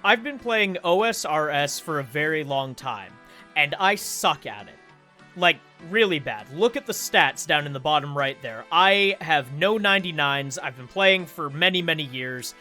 I've been playing OSRS for a very long time, and I suck at it. Like, really bad. Look at the stats down in the bottom right there. I have no 99s, I've been playing for many, many years.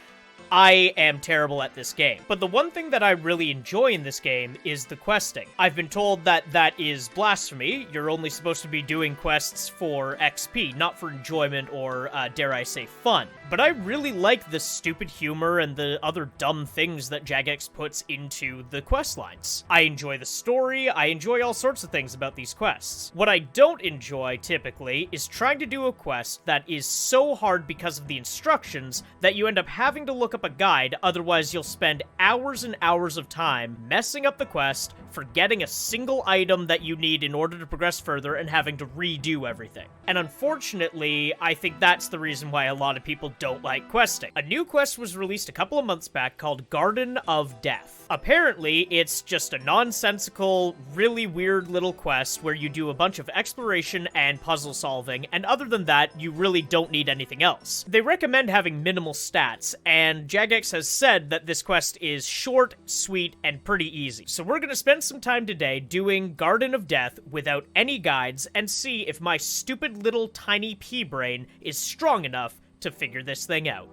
I am terrible at this game. But the one thing that I really enjoy in this game is the questing. I've been told that that is blasphemy. You're only supposed to be doing quests for XP, not for enjoyment or, dare I say, fun. But I really like the stupid humor and the other dumb things that Jagex puts into the quest lines. I enjoy the story, I enjoy all sorts of things about these quests. What I don't enjoy, typically, is trying to do a quest that is so hard because of the instructions that you end up having to look up a guide, otherwise you'll spend hours and hours of time messing up the quest, forgetting a single item that you need in order to progress further, and having to redo everything. And unfortunately, I think that's the reason why a lot of people don't like questing. A new quest was released a couple of months back called Garden of Death. Apparently, it's just a nonsensical, really weird little quest where you do a bunch of exploration and puzzle solving, and other than that, you really don't need anything else. They recommend having minimal stats, and Jagex has said that this quest is short, sweet, and pretty easy. So we're gonna spend some time today doing Garden of Death without any guides and see if my stupid little tiny pea brain is strong enough to figure this thing out.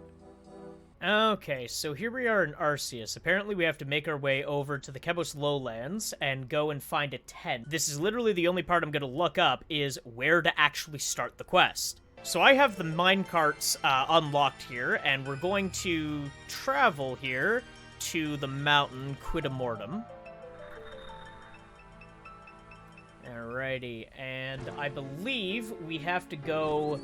Okay, so here we are in Arceus. Apparently we have to make our way over to the Kebos Lowlands and go and find a tent. This is literally the only part I'm going to look up is where to actually start the quest. So I have the minecarts unlocked here, and we're going to travel here to the mountain Quidamortem. Alrighty, and I believe we have to go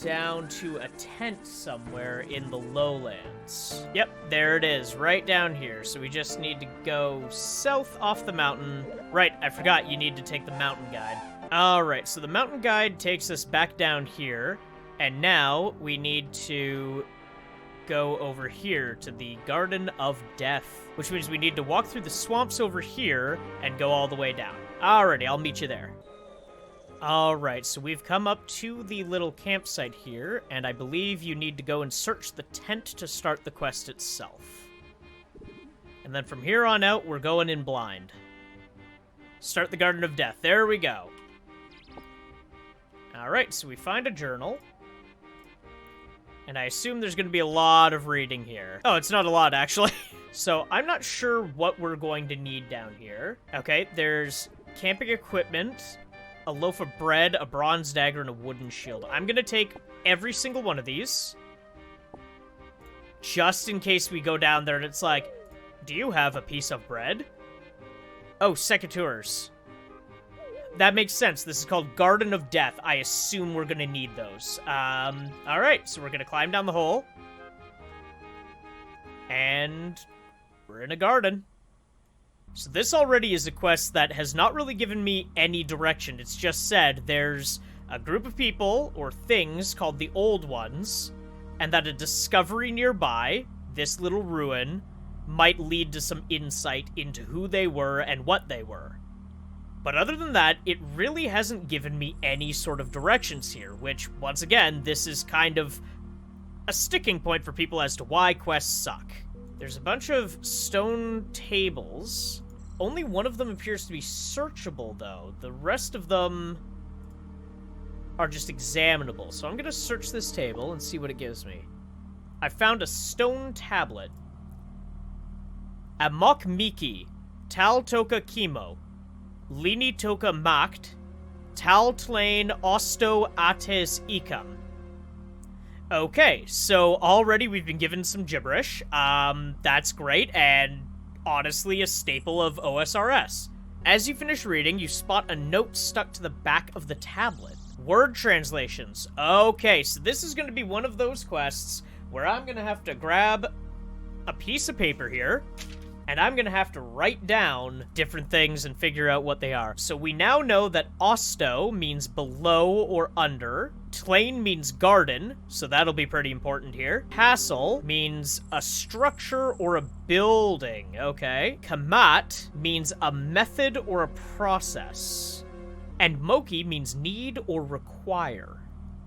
down to a tent somewhere in the lowlands. Yep, there it is, right down here. So we just need to go south off the mountain. Right, I forgot you need to take the mountain guide. Alright, so the mountain guide takes us back down here, and now we need to go over here to the Garden of Death, which means we need to walk through the swamps over here and go all the way down. Alrighty, I'll meet you there. Alright, so we've come up to the little campsite here, and I believe you need to go and search the tent to start the quest itself. And then from here on out, we're going in blind. Start the Garden of Death. There we go. Alright, so we find a journal. And I assume there's going to be a lot of reading here. Oh, it's not a lot, actually. So I'm not sure what we're going to need down here. Okay, there's camping equipment, a loaf of bread, a bronze dagger, and a wooden shield. I'm gonna take every single one of these, just in case we go down there and it's like, do you have a piece of bread? Oh, secateurs. That makes sense. This is called Garden of Death. I assume we're gonna need those. Alright, so we're gonna climb down the hole. And we're in a garden. So this already is a quest that has not really given me any direction. It's just said there's a group of people, or things, called the Old Ones, and that a discovery nearby, this little ruin, might lead to some insight into who they were and what they were. But other than that, it really hasn't given me any sort of directions here, which, once again, this is kind of a sticking point for people as to why quests suck. There's a bunch of stone tables. Only one of them appears to be searchable, though. The rest of them are just examinable. So I'm going to search this table and see what it gives me. I found a stone tablet. Amok Miki, Tal Toka Kimo, Lini Toka Makt, Tal Tlain Osto Ates Ikam. Okay, so already we've been given some gibberish. That's great, and honestly a staple of OSRS. As you finish reading, you spot a note stuck to the back of the tablet. Word translations. Okay, so this is going to be one of those quests where I'm going to have to grab a piece of paper here, and I'm going to have to write down different things and figure out what they are. So we now know that Osto means below or under. Tlain means garden, so that'll be pretty important here. Castle means a structure or a building, okay. Kamat means a method or a process. And Moki means need or require.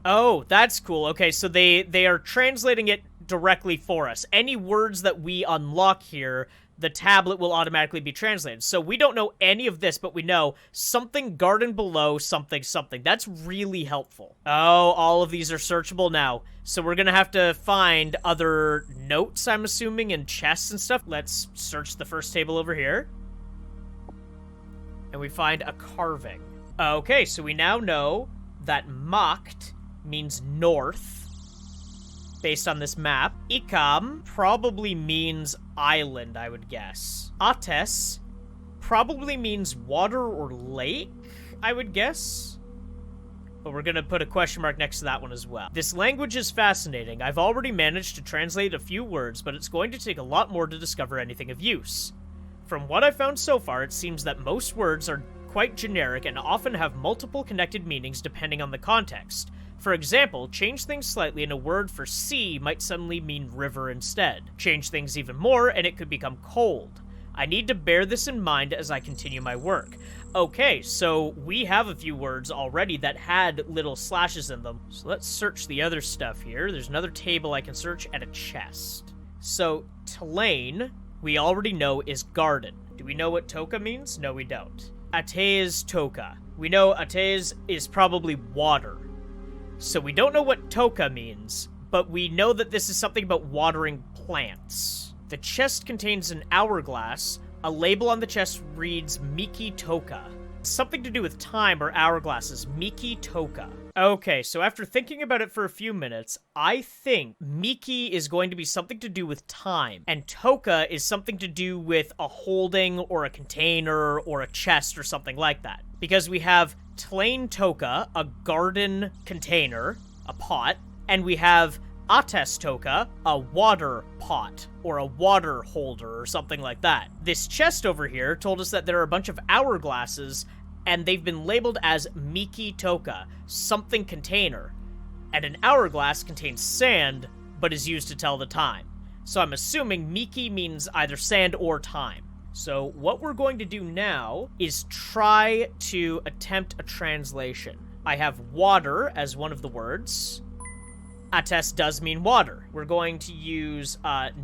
Oh, that's cool. Okay, so they are translating it directly for us. Any words that we unlock here, the tablet will automatically be translated. So we don't know any of this, but we know something garden below something something. That's really helpful. Oh, all of these are searchable now. So we're gonna have to find other notes, I'm assuming, and chests and stuff. Let's search the first table over here. And we find a carving. Okay, so we now know that Macht means north, based on this map. Ikam probably means island, I would guess. Ates probably means water or lake, I would guess. But we're gonna put a question mark next to that one as well. This language is fascinating. I've already managed to translate a few words, but it's going to take a lot more to discover anything of use. From what I've found so far, it seems that most words are quite generic and often have multiple connected meanings depending on the context. For example, change things slightly and a word for sea might suddenly mean river instead. Change things even more and it could become cold. I need to bear this in mind as I continue my work. Okay, so we have a few words already that had little slashes in them. So let's search the other stuff here. There's another table I can search and a chest. So, Tulane, we already know is garden. Do we know what Toka means? No, we don't. Atez Toka. We know Atez is probably water. So we don't know what Toka means, but we know that this is something about watering plants. The chest contains an hourglass. A label on the chest reads Miki Toka. Something to do with time or hourglasses. Miki Toka. Okay, so after thinking about it for a few minutes, I think Miki is going to be something to do with time, and Toka is something to do with a holding or a container or a chest or something like that. Because we have Tlain Toka, a garden container, a pot, and we have Ates Toka, a water pot, or a water holder, or something like that. This chest over here told us that there are a bunch of hourglasses, and they've been labeled as Miki Toka, something container. And an hourglass contains sand, but is used to tell the time. So I'm assuming Miki means either sand or time. So what we're going to do now is try to attempt a translation. I have water as one of the words. Ates does mean water. We're going to use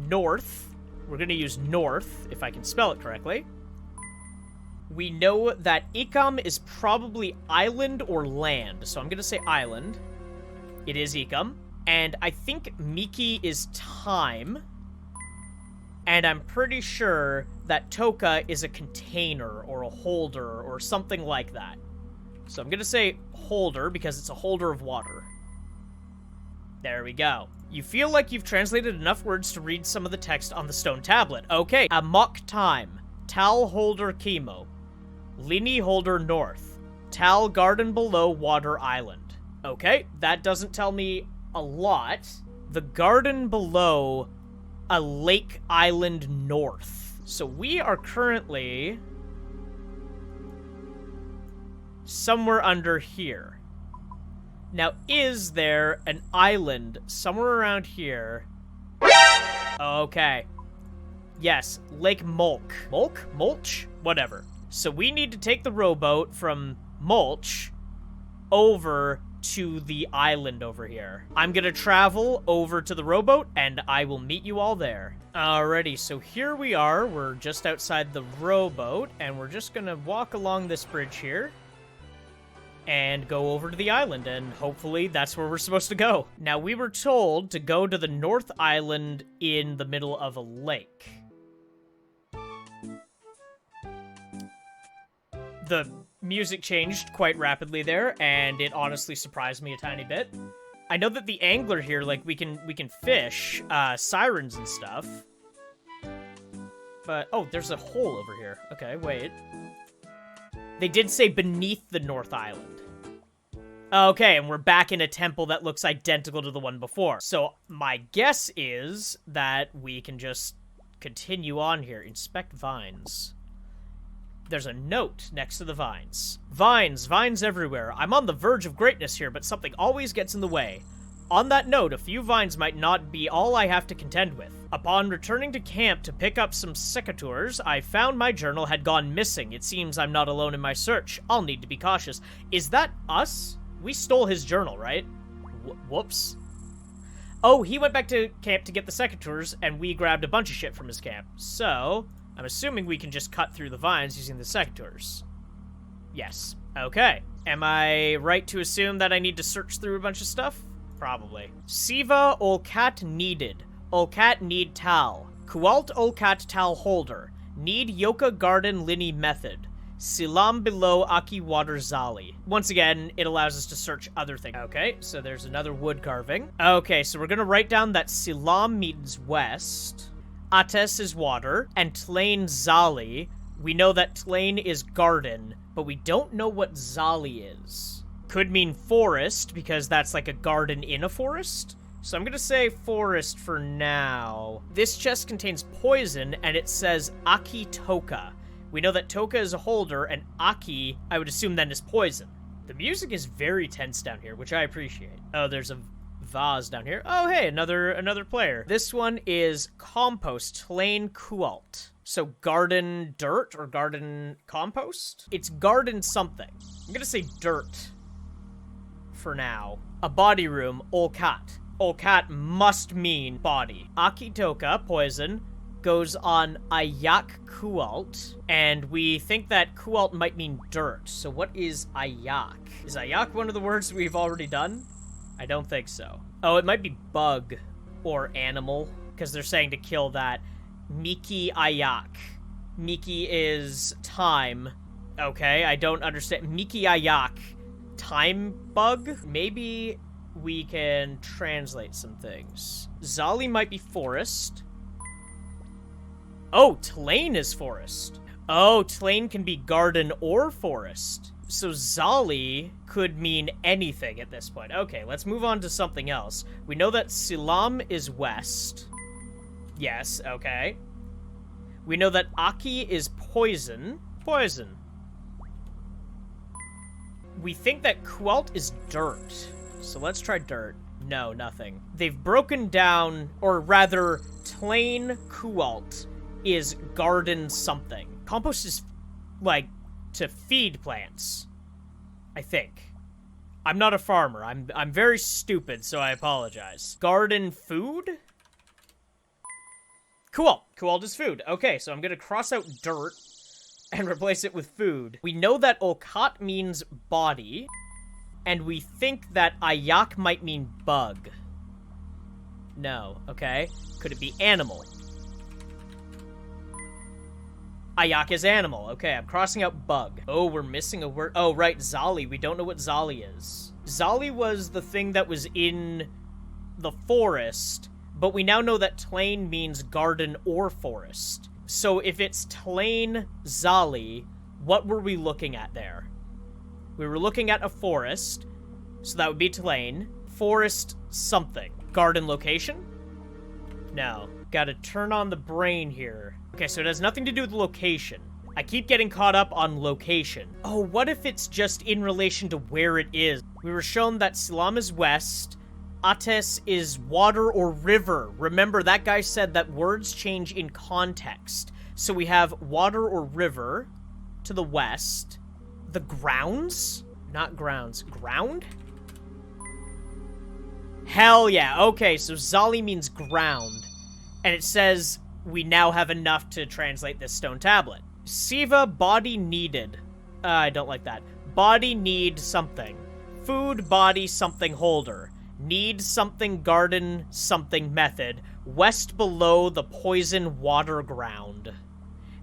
north. We're going to use north, if I can spell it correctly. We know that Ikam is probably island or land, so I'm going to say island. It is Ikam. And I think Miki is time. And I'm pretty sure that Toka is a container or a holder or something like that. So I'm going to say holder because it's a holder of water. There we go. You feel like you've translated enough words to read some of the text on the stone tablet. Okay, Amok time. Tal holder chemo. Lini holder north. Tal garden below water island. Okay, that doesn't tell me a lot. The garden below a lake island north. So we are currently somewhere under here. Now, is there an island somewhere around here? Okay. Yes, Lake Mulch. Mulch? Mulch? Whatever. So we need to take the rowboat from Mulch over to the island over here. I'm gonna travel over to the rowboat, and I will meet you all there. Alrighty, so here we are. We're just outside the rowboat, and we're just gonna walk along this bridge here and go over to the island, and hopefully that's where we're supposed to go. Now, we were told to go to the North Island in the middle of a lake. The music changed quite rapidly there, and it honestly surprised me a tiny bit. I know that the angler here, like, we can fish, sirens and stuff. But, oh, there's a hole over here. Okay, wait. They did say beneath the North Island. Okay, and we're back in a temple that looks identical to the one before. So my guess is that we can just continue on here. Inspect vines. There's a note next to the vines. Vines, vines everywhere. I'm on the verge of greatness here, but something always gets in the way. On that note, a few vines might not be all I have to contend with. Upon returning to camp to pick up some secateurs, I found my journal had gone missing. It seems I'm not alone in my search. I'll need to be cautious. Is that us? We stole his journal, right? Whoops. Oh, he went back to camp to get the secateurs, and we grabbed a bunch of shit from his camp. So, I'm assuming we can just cut through the vines using the secateurs. Yes. Okay. Am I right to assume that I need to search through a bunch of stuff? Probably. Siva Olcat needed. Olcat need tal. Kualt Olcat tal holder. Need Yoka garden linny method. Silam below Aki water zali. Once again, it allows us to search other things. Okay, so there's another wood carving. Okay, so we're gonna write down that Silam means west. Ates is water. And Tlain zali. We know that Tlain is garden, but we don't know what zali is. Could mean forest, because that's like a garden in a forest. So I'm gonna say forest for now. This chest contains poison, and it says Aki Toka. We know that Toka is a holder, and Aki, I would assume then, is poison. The music is very tense down here, which I appreciate. Oh, there's a vase down here. Oh, hey, another player. This one is compost, Tlain Kualt. So garden dirt or garden compost? It's garden something. I'm gonna say dirt for now. A body room, Olcat. Olcat must mean body. Akitoka, poison, goes on Ayak Kualt, and we think that Kualt might mean dirt. So what is Ayak? Is Ayak one of the words we've already done? I don't think so. Oh, it might be bug or animal, because they're saying to kill that. Miki Ayak. Miki is time. Okay, I don't understand. Miki Ayak. Time bug? Maybe we can translate some things. Zali might be forest. Oh, Tlain is forest. Oh, Tlain can be garden or forest. So Zali could mean anything at this point. Okay, let's move on to something else. We know that Silam is west. Yes, okay. We know that Aki is poison. Poison. We think that Kualt is dirt. So let's try dirt. No, nothing. They've broken down, or rather, Tlain Kualt is garden something. Compost is, like, to feed plants. I think. I'm not a farmer. I'm very stupid, so I apologize. Garden food? Cool. Kualt is food. Okay, so I'm gonna cross out dirt and replace it with food. We know that Olkat means body, and we think that Ayak might mean bug. No, okay. Could it be animal? Ayak is animal. Okay, I'm crossing out bug. Oh, we're missing a word. Oh, right, Zali. We don't know what Zali is. Zali was the thing that was in the forest, but we now know that Tlain means garden or forest. So if it's Tlain Zali, what were we looking at there? We were looking at a forest, so that would be Tlain. Forest something. Garden location? No. Gotta turn on the brain here. Okay, so it has nothing to do with location. I keep getting caught up on location. Oh, what if it's just in relation to where it is? We were shown that Silam is west, Ates is water or river. Remember, that guy said that words change in context. So we have water or river to the west. The grounds? Not grounds. Ground? Hell yeah. Okay, so Zali means ground. And it says we now have enough to translate this stone tablet. Siva, body needed. I don't like that. Body need something. Food, body, something holder. Need something garden, something method. West below the poison water ground.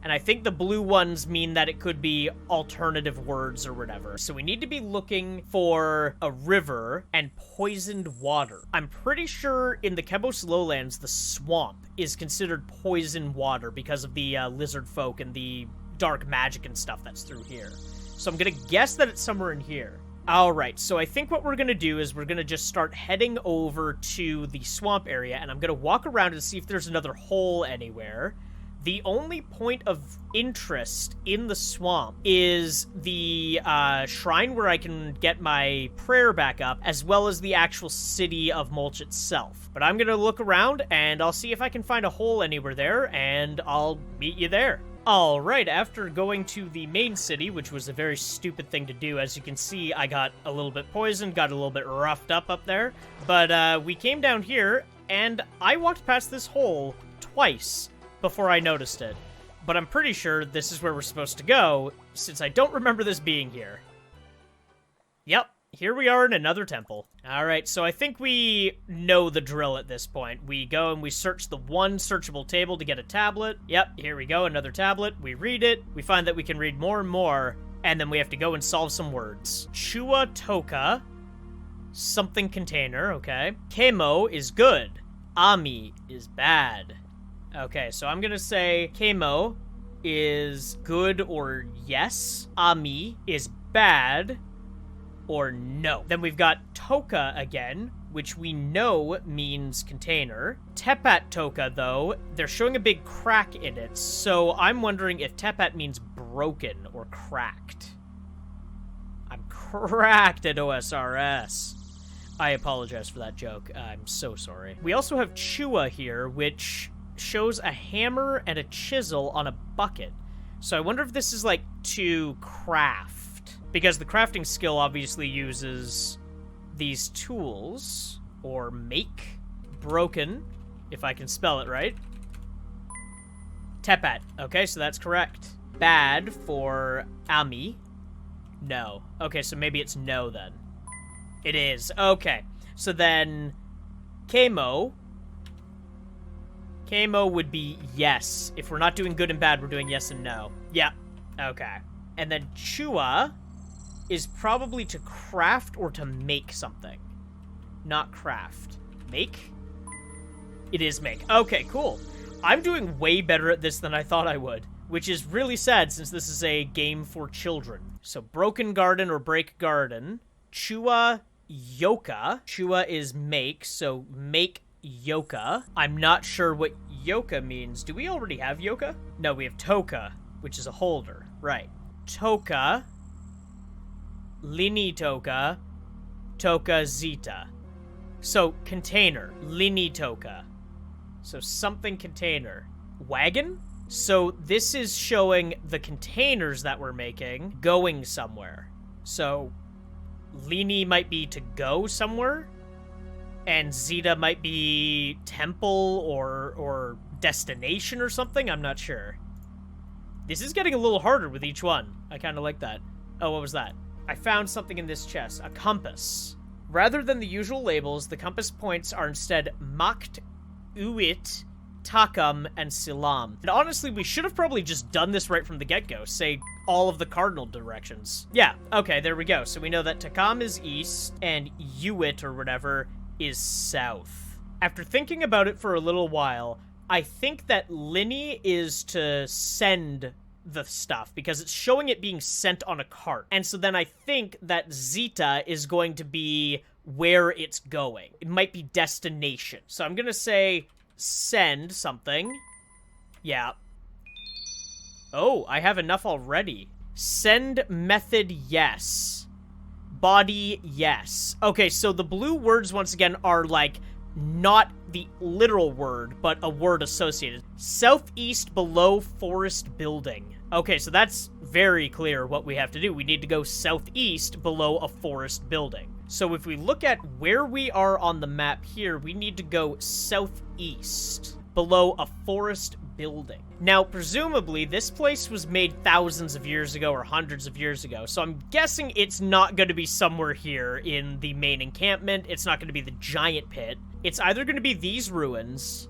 And I think the blue ones mean that it could be alternative words or whatever. So we need to be looking for a river and poisoned water. I'm pretty sure in the Kebos lowlands, the swamp is considered poison water because of the lizard folk and the dark magic and stuff that's through here. So I'm gonna guess that it's somewhere in here. Alright, so I think what we're gonna do is we're gonna just start heading over to the swamp area, and I'm gonna walk around and see if there's another hole anywhere. The only point of interest in the swamp is the shrine where I can get my prayer back up, as well as the actual city of Mulch itself. But I'm gonna look around, and I'll see if I can find a hole anywhere there, and I'll meet you there. Alright, after going to the main city, which was a very stupid thing to do, as you can see, I got a little bit poisoned, got a little bit roughed up there, but we came down here, and I walked past this hole twice before I noticed it. But I'm pretty sure this is where we're supposed to go, since I don't remember this being here. Yep, here we are in another temple. Alright, so I think we know the drill at this point. We go and we search the one searchable table to get a tablet. Yep, here we go, another tablet. We read it, we find that we can read more and more, and then we have to go and solve some words. Chua Toka, something container, okay. Kemo is good. Ami is bad. Okay, so I'm gonna say Kemo is good or yes. Ami is bad or no. Then we've got Toka again, which we know means container. Tepat Toka, though, they're showing a big crack in it, so I'm wondering if Tepat means broken or cracked. I'm cracked at OSRS. I apologize for that joke. I'm so sorry. We also have Chua here, which shows a hammer and a chisel on a bucket. So I wonder if this is like to craft. Because the crafting skill obviously uses these tools, or make, broken, if I can spell it right. Tepat. Okay, so that's correct. Bad for Ami. No. Okay, so maybe it's no then. It is. Okay. So then Kemo. Kemo would be yes. If we're not doing good and bad, we're doing yes and no. Yeah. Okay. And then Chua is probably to craft or to make something. Not craft. Make? It is make. Okay, cool. I'm doing way better at this than I thought I would, which is really sad since this is a game for children. So broken garden or break garden. Chua Yoka. Chua is make, so make Yoka. I'm not sure what Yoka means. Do we already have Yoka? No, we have Toka, which is a holder. Right. Toka. Lini Toka. Toka Zeta. So, container. Lini Toka. So, something container. Wagon? So, this is showing the containers that we're making going somewhere. So, Lini might be to go somewhere, and Zeta might be temple or destination or something? I'm not sure. This is getting a little harder with each one. I kind of like that. Oh, what was that? I found something in this chest. A compass. Rather than the usual labels, the compass points are instead Makt, Uit, Takam, and Silam. And honestly, we should have probably just done this right from the get-go. Say all of the cardinal directions. Yeah, okay, there we go. So we know that Takam is east, and Uit, or whatever, is south. After thinking about it for a little while, I think that Lini is to send the stuff, because it's showing it being sent on a cart. And so then I think that Zeta is going to be where it's going. It might be destination. So I'm gonna say send something. Yeah. Oh, I have enough already. Send method yes. Body yes. Okay, so the blue words once again are like not the literal word, but a word associated. Southeast below forest building. Okay, so that's very clear what we have to do. We need to go southeast below a forest building. So if we look at where we are on the map here, we need to go southeast below a forest building. Now, presumably, this place was made thousands of years ago or hundreds of years ago, so I'm guessing it's not going to be somewhere here in the main encampment. It's not going to be the giant pit. It's either going to be these ruins,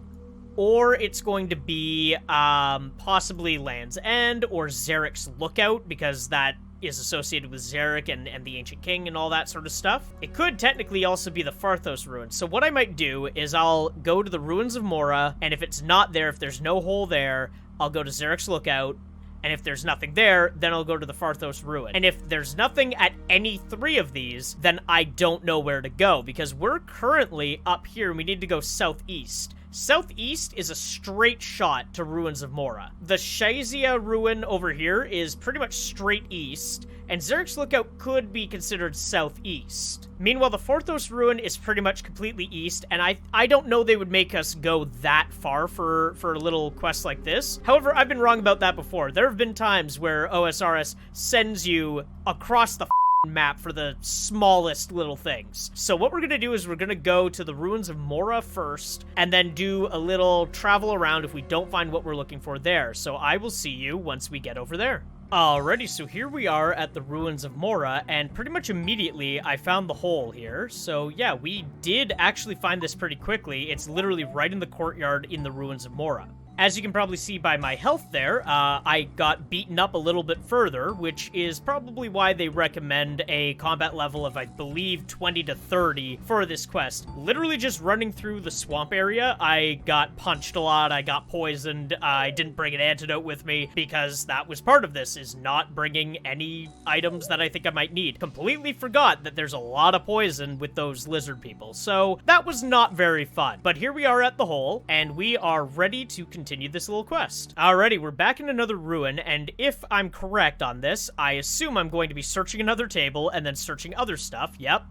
or it's going to be possibly Land's End or Zarek's Lookout, because that is associated with Zarek and the Ancient King and all that sort of stuff. It could technically also be the Farthos ruins. So what I might do is I'll go to the ruins of Mora, and if it's not there, if there's no hole there, I'll go to Zarek's Lookout, and if there's nothing there, then I'll go to the Farthos ruin. And if there's nothing at any three of these, then I don't know where to go, because we're currently up here and we need to go southeast. Southeast is a straight shot to Ruins of Mora. The Shaizia ruin over here is pretty much straight east, and Zerik's Lookout could be considered southeast. Meanwhile, the Forthos ruin is pretty much completely east, and I don't know they would make us go that far for a little quest like this. However, I've been wrong about that before. There have been times where OSRS sends you across the map for the smallest little things. So what we're gonna do is we're gonna go to the Ruins of Mora first, and then do a little travel around if we don't find what we're looking for there. So I will see you once we get over there. Alrighty, so here we are at the Ruins of Mora, and pretty much immediately I found the hole here. So yeah, we did actually find this pretty quickly. It's literally right in the courtyard in the Ruins of Mora. As you can probably see by my health there, I got beaten up a little bit further, which is probably why they recommend a combat level of, I believe, 20 to 30 for this quest. Literally just running through the swamp area, I got punched a lot, I got poisoned, I didn't bring an antidote with me, because that was part of this, is not bringing any items that I think I might need. Completely forgot that there's a lot of poison with those lizard people, so that was not very fun. But here we are at the hole, and we are ready to continue this little quest. Alrighty, we're back in another ruin, and if I'm correct on this, I assume I'm going to be searching another table and then searching other stuff, yep,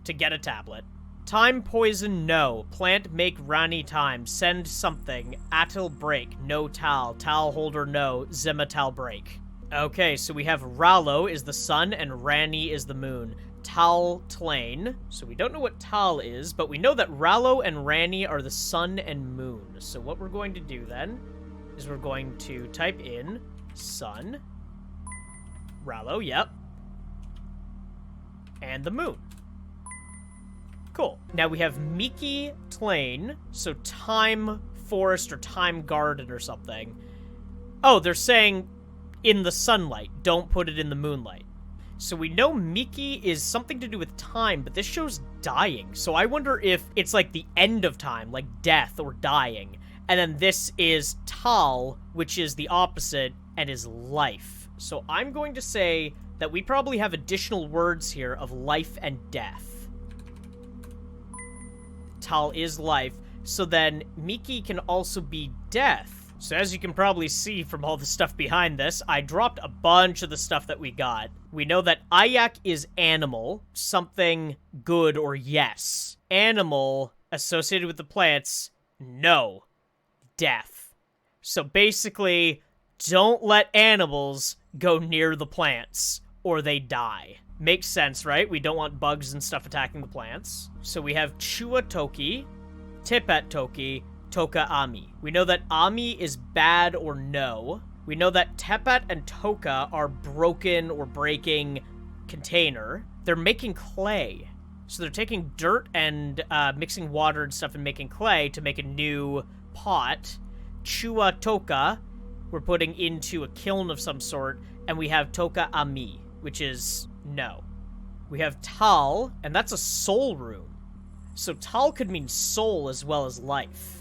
to get a tablet. Time poison, no. Plant make Rani time. Send something. Atil break. No tal. Tal holder, no. Zimatal break. Okay, so we have Rallo is the sun and Rani is the moon. Tal Tlain. So we don't know what Tal is, but we know that Rallo and Rani are the sun and moon. So what we're going to do then is we're going to type in sun, Rallo, yep, and the moon. Cool. Now we have Miki Tlain, so time forest or time garden or something. Oh, they're saying in the sunlight, don't put it in the moonlight. So we know Miki is something to do with time, but this shows dying. So I wonder if it's like the end of time, like death or dying. And then this is Tal, which is the opposite, and is life. So I'm going to say that we probably have additional words here of life and death. Tal is life. So then Miki can also be death. So as you can probably see from all the stuff behind this, I dropped a bunch of the stuff that we got. We know that Ayak is animal, something good or yes. Animal associated with the plants, no. Death. So basically, don't let animals go near the plants, or they die. Makes sense, right? We don't want bugs and stuff attacking the plants. So we have Chua Toki, Tipet Toki, Toka Ami. We know that Ami is bad or no. We know that Tepat and Toka are broken or breaking container. They're making clay. So they're taking dirt and mixing water and stuff and making clay to make a new pot. Chua Toka we're putting into a kiln of some sort. And we have Toka Ami, which is no. We have Tal, and that's a soul rune. So Tal could mean soul as well as life.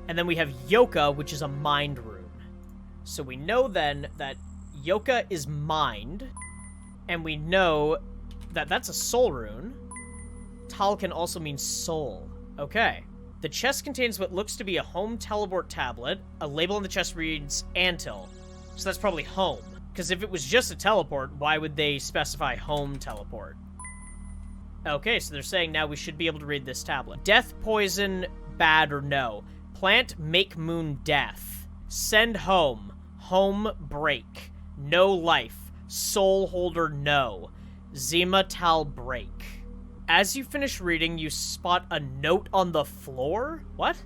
And then we have Yoka, which is a mind rune. So we know then that Yoka is mind, and we know that that's a soul rune. Tal can also mean soul. Okay. The chest contains what looks to be a home teleport tablet. A label on the chest reads Antil. So that's probably home. Because if it was just a teleport, why would they specify home teleport? Okay, so they're saying now we should be able to read this tablet. Death, poison, bad or no. Plant, make moon, death. Send home. Home, break. No life. Soul holder, no. Zima Tal, break. As you finish reading, you spot a note on the floor? What?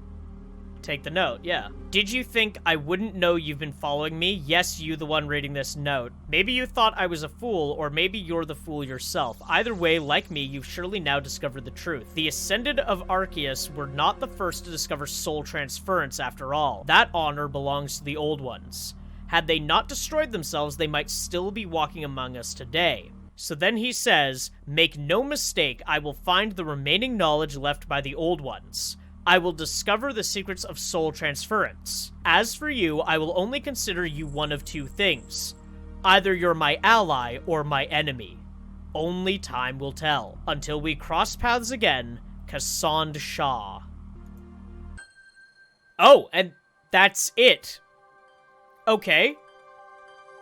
Take the note, yeah. Did you think I wouldn't know you've been following me? Yes, you the one reading this note. Maybe you thought I was a fool, or maybe you're the fool yourself. Either way, like me, you've surely now discovered the truth. The Ascended of Arceus were not the first to discover soul transference after all. That honor belongs to the old ones. Had they not destroyed themselves, they might still be walking among us today. So then he says, make no mistake, I will find the remaining knowledge left by the old ones. I will discover the secrets of soul transference. As for you, I will only consider you one of two things. Either you're my ally or my enemy. Only time will tell. Until we cross paths again, Cassandra Shaw. Oh, and that's it. Okay.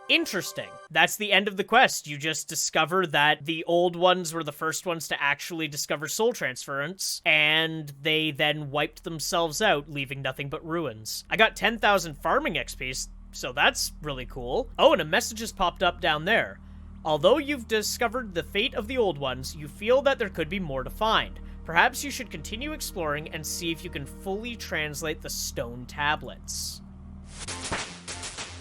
Interesting. That's the end of the quest. You just discover that the old ones were the first ones to actually discover soul transference, and they then wiped themselves out, leaving nothing but ruins. I got 10,000 farming XP, so that's really cool. Oh, and a message has popped up down there. Although you've discovered the fate of the old ones, you feel that there could be more to find. Perhaps you should continue exploring and see if you can fully translate the stone tablets.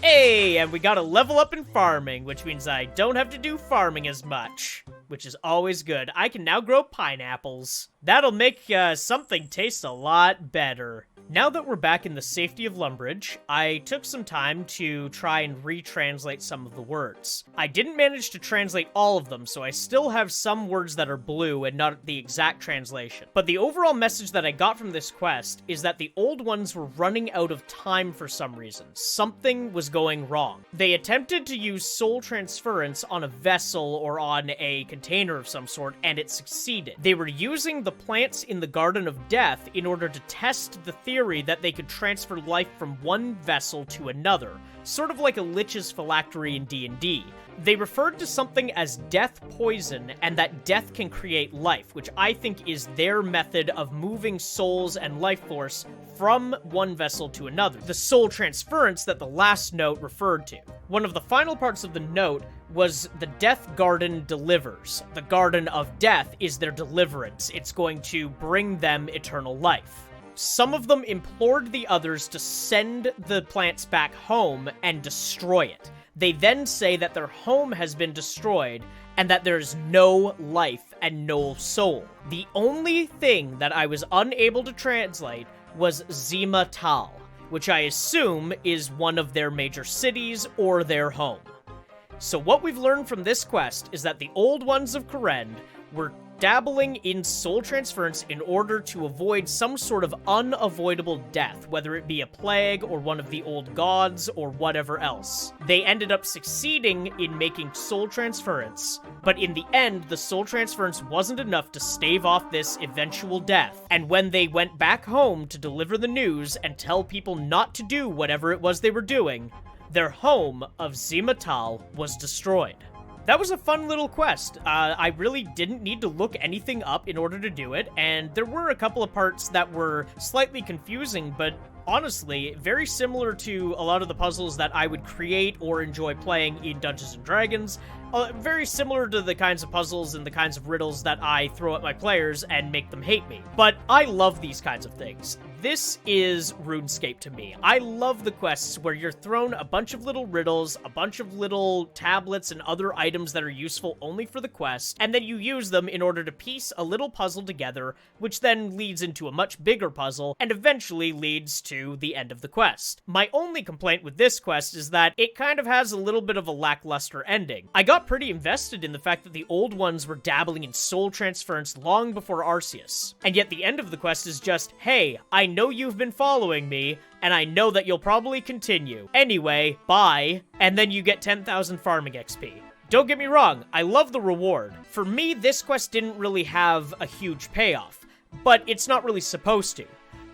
Hey, and we got a level up in farming, which means I don't have to do farming as much, which is always good. I can now grow pineapples. That'll make something taste a lot better. Now that we're back in the safety of Lumbridge, I took some time to try and retranslate some of the words. I didn't manage to translate all of them, so I still have some words that are blue and not the exact translation. But the overall message that I got from this quest is that the old ones were running out of time for some reason. Something was going wrong. They attempted to use soul transference on a vessel or on a container of some sort, and it succeeded. They were using the plants in the Garden of Death in order to test the theory that they could transfer life from one vessel to another, sort of like a lich's phylactery in D&D. They referred to something as death poison, and that death can create life, which I think is their method of moving souls and life force from one vessel to another. The soul transference that the last note referred to. One of the final parts of the note was the Death Garden delivers. The Garden of Death is their deliverance. It's going to bring them eternal life. Some of them implored the others to send the plants back home and destroy it. They then say that their home has been destroyed and that there's no life and no soul. The only thing that I was unable to translate was Zima Tal, which I assume is one of their major cities or their home. So what we've learned from this quest is that the old ones of Kourend were dabbling in soul transference in order to avoid some sort of unavoidable death, whether it be a plague or one of the old gods or whatever else. They ended up succeeding in making soul transference, but in the end, the soul transference wasn't enough to stave off this eventual death. And when they went back home to deliver the news and tell people not to do whatever it was they were doing, their home of Zimatal was destroyed. That was a fun little quest. I really didn't need to look anything up in order to do it, and there were a couple of parts that were slightly confusing, but honestly, very similar to a lot of the puzzles that I would create or enjoy playing in Dungeons & Dragons. Very similar to the kinds of puzzles and the kinds of riddles that I throw at my players and make them hate me. But I love these kinds of things. This is RuneScape to me. I love the quests where you're thrown a bunch of little riddles, a bunch of little tablets and other items that are useful only for the quest, and then you use them in order to piece a little puzzle together, which then leads into a much bigger puzzle, and eventually leads to the end of the quest. My only complaint with this quest is that it kind of has a little bit of a lackluster ending. I got pretty invested in the fact that the old ones were dabbling in soul transference long before Arceus, and yet the end of the quest is just, hey, I know you've been following me, and I know that you'll probably continue. Anyway, bye, and then you get 10,000 farming XP. Don't get me wrong, I love the reward. For me, this quest didn't really have a huge payoff, but it's not really supposed to.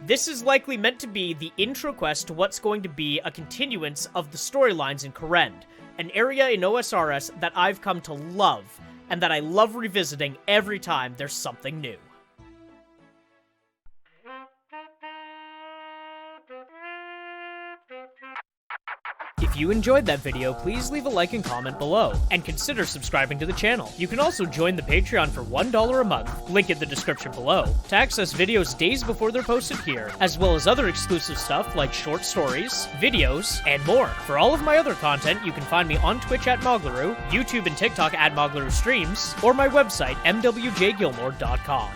This is likely meant to be the intro quest to what's going to be a continuance of the storylines in Kourend, an area in OSRS that I've come to love, and that I love revisiting every time there's something new. If you enjoyed that video, please leave a like and comment below, and consider subscribing to the channel. You can also join the Patreon for $1 a month, link in the description below, to access videos days before they're posted here, as well as other exclusive stuff like short stories, videos, and more. For all of my other content, you can find me on Twitch at Moglaroo, YouTube and TikTok at Moglaroo Streams, or my website, mwjgilmore.com.